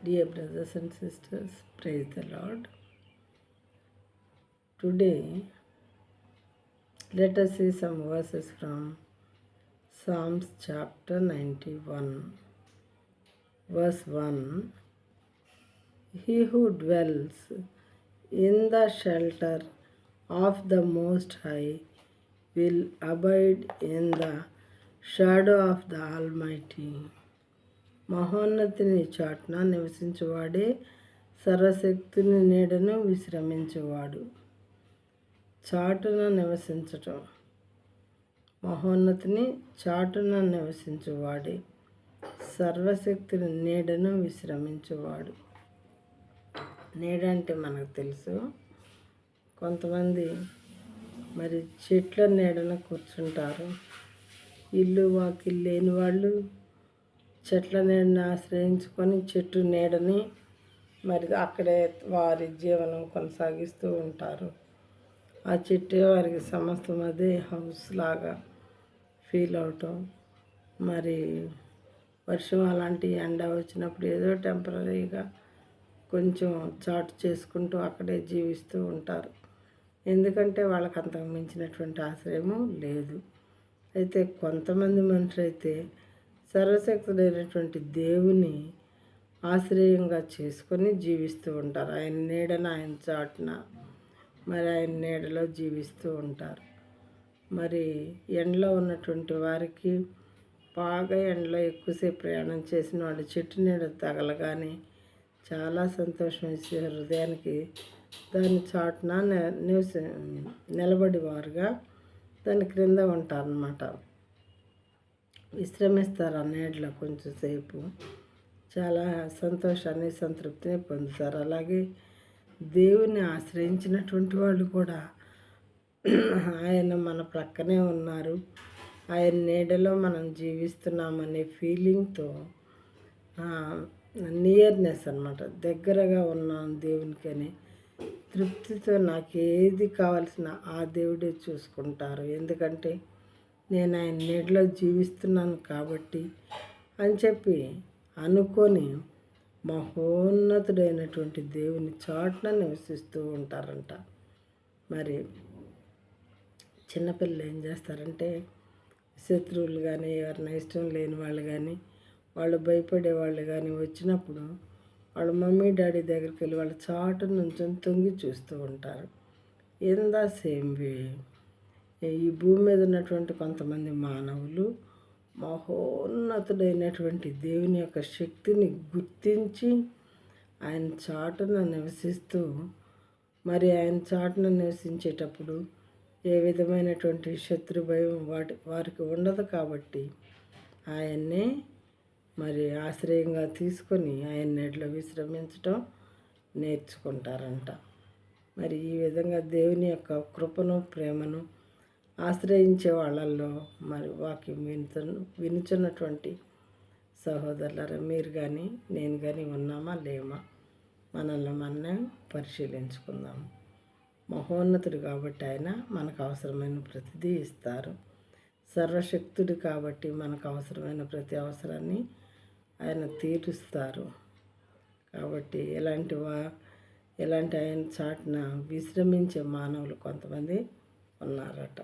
Dear brothers and sisters, praise the Lord. Today, let us see some verses from Psalms chapter 91, verse 1. He who dwells in the shelter of the Most High will abide in the shadow of the Almighty. మహోన్నతిని చాటున నివసించువాడే సర్వశక్తుని నీడను విశ్రమించువాడు. చాటున నివసించటం, మహోన్నతిని చాటున నివసించువాడే సర్వశక్తుని నీడను విశ్రమించువాడు. నీడ అంటే మనకు తెలుసు. కొంతమంది మరి చెట్ల నీడన కూర్చుంటారు. ఇల్లు వాకిలు లేని వాళ్ళు చెట్ల నీడని ఆశ్రయించుకొని చెట్టు నీడని మరి అక్కడే వారి జీవనం కొనసాగిస్తూ ఉంటారు. ఆ చెట్టే వారికి సమస్తం అదే హౌస్ లాగా ఫీల్ అవటం. మరి వర్షం అలాంటి ఎండ వచ్చినప్పుడు ఏదో టెంపరీగా కొంచెం చాటు చేసుకుంటూ అక్కడే జీవిస్తూ ఉంటారు. ఎందుకంటే వాళ్ళకి అంతకు మించినటువంటి ఆశ్రయము లేదు. అయితే కొంతమంది మనుషులైతే సర్వశక్తుడైనటువంటి దేవుని ఆశ్రయంగా చేసుకొని జీవిస్తూ ఉంటారు. ఆయన నీడన, ఆయన చాటున, మరి ఆయన నీడలో జీవిస్తూ ఉంటారు. మరి ఎండలో ఉన్నటువంటి వారికి బాగా ఎండలో ఎక్కువసేపు ప్రయాణం చేసిన వాళ్ళు చెట్టు నీడ తగలగానే చాలా సంతోషం ఇచ్చే హృదయానికి దాని చాటున నిలబడి వారుగా దాని క్రింద ఉంటారన్నమాట. విశ్రమిస్తారు. ఆ నీడలో కొంచెంసేపు చాలా సంతోషాన్ని, సంతృప్తిని పొందుతారు. అలాగే దేవుని ఆశ్రయించినటువంటి వాళ్ళు కూడా ఆయన మన ప్రక్కనే ఉన్నారు, ఆయన నీడలో మనం జీవిస్తున్నామనే ఫీలింగ్తో నియర్నెస్ అన్నమాట, దగ్గరగా ఉన్నాం దేవునికి అని తృప్తితో నాకు ఏది కావాల్సిన ఆ దేవుడే చూసుకుంటారు. ఎందుకంటే నేను ఆయన నీడలో జీవిస్తున్నాను కాబట్టి అని చెప్పి అనుకొని మహోన్నతుడైనటువంటి దేవుని చాటున నివసిస్తూ ఉంటారంట. మరి చిన్నపిల్లలు ఏం చేస్తారంటే శత్రువులు కానీ ఎవరైనా ఇష్టం లేని వాళ్ళు కానీ వాళ్ళు భయపడే వాళ్ళు కానీ వచ్చినప్పుడు వాళ్ళ మమ్మీ డాడీ దగ్గరికి వెళ్ళి వాళ్ళ చాటు నుంచి తొంగి చూస్తూ ఉంటారు. ఇన్ ద సేమ్ వే ఈ భూమి మీద ఉన్నటువంటి కొంతమంది మానవులు మహోన్నతుడైనటువంటి దేవుని యొక్క శక్తిని గుర్తించి ఆయన చాటున నివసిస్తూ మరి ఆయన చాటున నివసించేటప్పుడు ఏ విధమైనటువంటి శత్రు భయం వారికి ఉండదు. కాబట్టి ఆయన్నే మరి ఆశ్రయంగా తీసుకొని ఆయన నీడలో విశ్రమించటం నేర్చుకుంటారంట. మరి ఈ విధంగా దేవుని యొక్క కృపను, ప్రేమను ఆశ్రయించే వాళ్ళల్లో మరి వాక్యం వినుచున్నటువంటి సహోదరులారా, మీరు కానీ నేను కానీ ఉన్నామా లేమా? మనల్ని మనం పరిశీలించుకుందాం. మహోన్నతుడు కాబట్టి ఆయన మనకు అవసరమైన ప్రతిదీ ఇస్తారు. సర్వశక్తుడు కాబట్టి మనకు అవసరమైన ప్రతి అవసరాన్ని ఆయన తీరుస్తారు. కాబట్టి ఎలాంటి ఆయన చాటున విశ్రమించే మానవులు కొంతమంది ఉన్నారట.